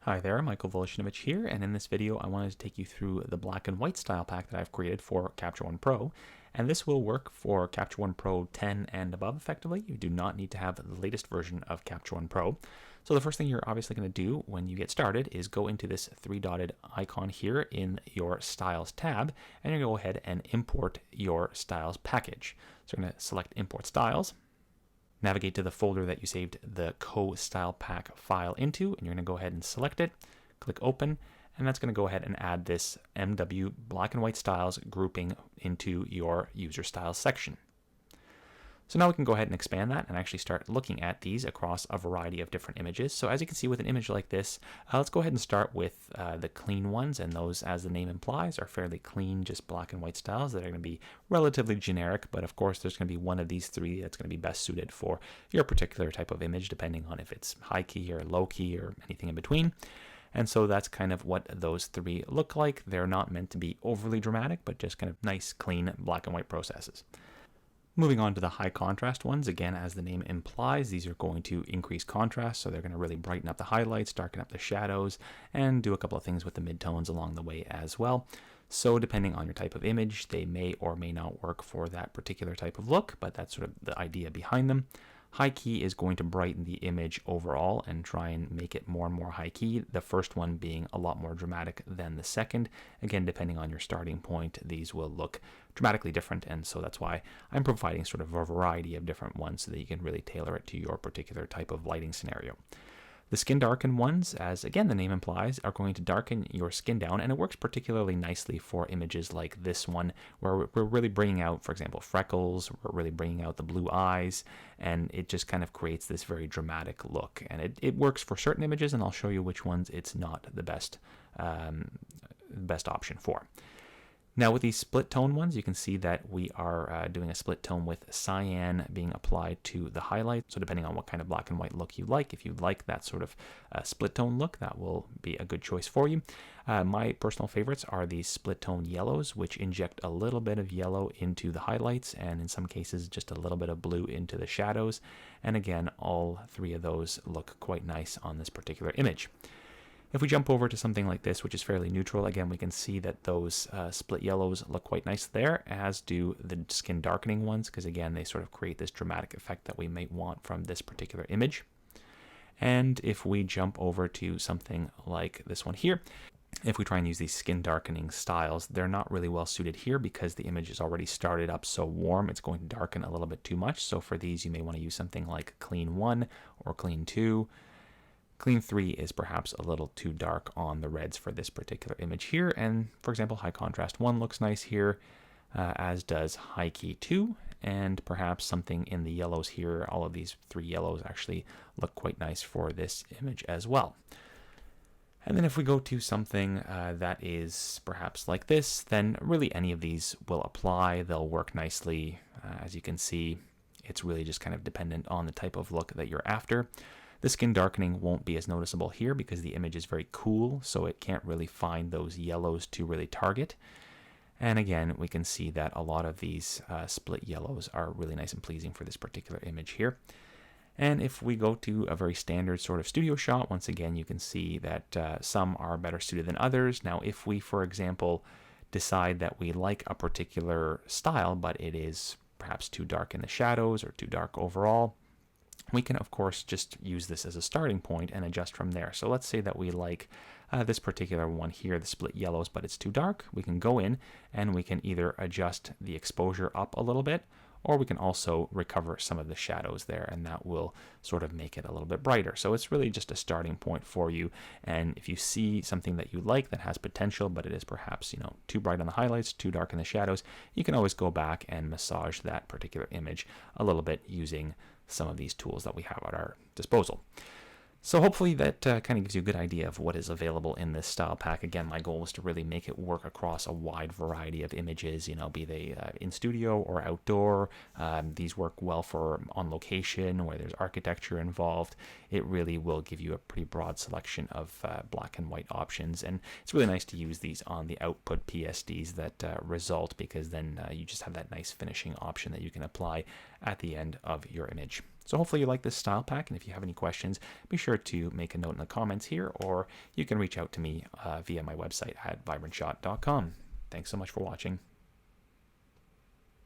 Hi there, Michael Voloshinovich here, and in this video I wanted to take you through the black and white style pack that I've created for Capture One Pro. And this will work for Capture One Pro 10 and above effectively. You do not need to have the latest version of Capture One Pro. So the first thing you're obviously going to do when you get started is go into this three-dotted icon here in your Styles tab, and you're going to go ahead and import your Styles package. So you're going to select Import Styles. Navigate to the folder that you saved the co-style pack file into, and you're going to go ahead and select it, click open, and that's going to go ahead and add this MW black and white styles grouping into your user styles section. So now we can go ahead and expand that and actually start looking at these across a variety of different images. So as you can see with an image like this, let's go ahead and start with the clean ones, and those, as the name implies, are fairly clean, just black and white styles that are going to be relatively generic, but of course there's going to be one of these three that's going to be best suited for your particular type of image, depending on if it's high key or low key or anything in between. And so that's kind of what those three look like. They're not meant to be overly dramatic, but just kind of nice, clean black and white processes. Moving on to the high contrast ones, again, as the name implies, these are going to increase contrast, so they're going to really brighten up the highlights, darken up the shadows, and do a couple of things with the midtones along the way as well. So depending on your type of image, they may or may not work for that particular type of look, but that's sort of the idea behind them. High key is going to brighten the image overall and try and make it more and more high key, the first one being a lot more dramatic than the second. Again, depending on your starting point, these will look dramatically different, and so that's why I'm providing sort of a variety of different ones so that you can really tailor it to your particular type of lighting scenario. The skin darken ones, as again the name implies, are going to darken your skin down, and it works particularly nicely for images like this one, where we're really bringing out, for example, freckles, we're really bringing out the blue eyes, and it just kind of creates this very dramatic look. And it works for certain images, and I'll show you which ones it's not the best option for. Now with these split tone ones, you can see that we are doing a split tone with cyan being applied to the highlight. So depending on what kind of black and white look you like, if you like that sort of split tone look, that will be a good choice for you. My personal favorites are these split tone yellows, which inject a little bit of yellow into the highlights, and in some cases just a little bit of blue into the shadows. And again, all three of those look quite nice on this particular image. If we jump over to something like this, which is fairly neutral, again, we can see that those split yellows look quite nice there, as do the skin darkening ones, because again, they sort of create this dramatic effect that we might want from this particular image. And if we jump over to something like this one here, if we try and use these skin darkening styles, they're not really well suited here because the image is already started up so warm, it's going to darken a little bit too much. So for these, you may want to use something like Clean 1 or Clean 2. Clean 3 is perhaps a little too dark on the reds for this particular image here, and for example, High Contrast 1 looks nice here, as does High Key 2, and perhaps something in the yellows here. All of these three yellows actually look quite nice for this image as well. And then if we go to something that is perhaps like this, then really any of these will apply. They'll work nicely. As you can see, it's really just kind of dependent on the type of look that you're after. The skin darkening won't be as noticeable here because the image is very cool, so it can't really find those yellows to really target. And again, we can see that a lot of these split yellows are really nice and pleasing for this particular image here. And if we go to a very standard sort of studio shot, once again, you can see that some are better suited than others. Now, if we, for example, decide that we like a particular style, but it is perhaps too dark in the shadows or too dark overall, we can, of course, just use this as a starting point and adjust from there. So let's say that we like this particular one here, the split yellows, but it's too dark. We can go in and we can either adjust the exposure up a little bit, or we can also recover some of the shadows there, and that will sort of make it a little bit brighter. So it's really just a starting point for you. And if you see something that you like that has potential, but it is perhaps, too bright on the highlights, too dark in the shadows, you can always go back and massage that particular image a little bit using some of these tools that we have at our disposal. So hopefully that kind of gives you a good idea of what is available in this style pack. Again, my goal was to really make it work across a wide variety of images, be they in studio or outdoor. These work well for on location where there's architecture involved. It really will give you a pretty broad selection of black and white options. And it's really nice to use these on the output PSDs that result, because then you just have that nice finishing option that you can apply at the end of your image. So hopefully you like this style pack, and if you have any questions, be sure to make a note in the comments here, or you can reach out to me via my website at vibrantshot.com. Thanks so much for watching.